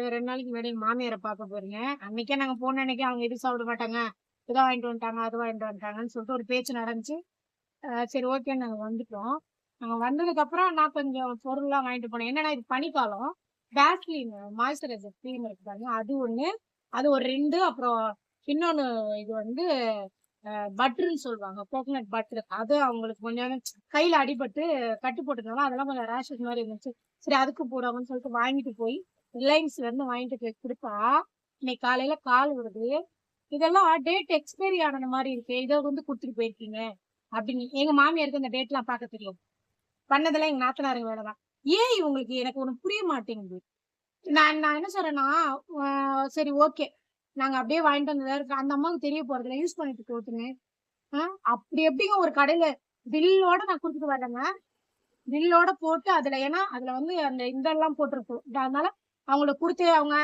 2 நாளைக்கு முன்னாடி எங்க மாமியார பார்க்க போயிருந்தேன். அன்னைக்கே நாங்க போன அன்னைக்கே அவங்க எதுவும் சாப்பிட மாட்டாங்க. இத வாங்கிட்டு வந்துட்டாங்க, அது வாங்கிட்டு வந்துட்டாங்கன்னு சொல்லிட்டு ஒரு பேச்சு நடந்துச்சு. சரி ஓகேன்னு நாங்க வந்துட்டோம். நாங்க வந்ததுக்கப்புறம் நான் கொஞ்சம் பொருள்லாம் வாங்கிட்டு போனேன். என்னன்னா இது பனிக்காலம். வேஸ்லின் மாய்ஸ்சரைசர் கிரீம் இருக்கு பாருங்க. அது 1, அது ஒரு 2 அப்புறம் இன்னொன்னு இது வந்து பட்டர்ன்னு சொல்லுவாங்க. Coconut butter. அது அவங்களுக்கு கொஞ்சம் கையில அடிபட்டு கட்டு போட்டிருந்தாலும் அதெல்லாம் கொஞ்சம் ரேஷஸ் மாரி இருந்துச்சு. சரி அதுக்கு போடுவாங்கன்னு சொல்லிட்டு வாங்கிட்டு போய் ரிலையன்ஸ்ல இருந்து வாங்கிட்டு போய் குடுத்தா, இன்னைக்கு காலையில கால் வருது. இதெல்லாம் டேட் எக்ஸ்பைரி ஆனது மாரி இருக்கு. இத வந்து குடுத்துட்டு போயிருக்கீங்க. அப்படின்னு. எங்க மாமியாருக்கு அந்த டேட்லாம் பார்க்க தெரியும். பண்ணதெல்லாம் எங்க நாத்தனாருங்க வேல தான். ஏன் இவங்களுக்கு எனக்கு ஒண்ணு புரிய மாட்டேங்குது. நான் நான் என்ன சொல்றேன்னா, அ சரி ஓகே. நாங்க அப்படியே வாங்கிட்டு வந்ததா இருக்கு. அந்த அம்மாவுக்கு தெரிய போறதில்ல. யூஸ் பண்ணிட்டு போட்டுமே. அ அப்படி எப்படிங்க ஒரு கடையில பில்லோட நான் குடுத்துட்டு வரேங்க. பில்லோட போட்டு அதுல ஏன்னா அதுல வந்து அந்த இதெல்லாம் போட்டிருக்கும். அதனால அவங்களுக்கு குடுத்து அவங்க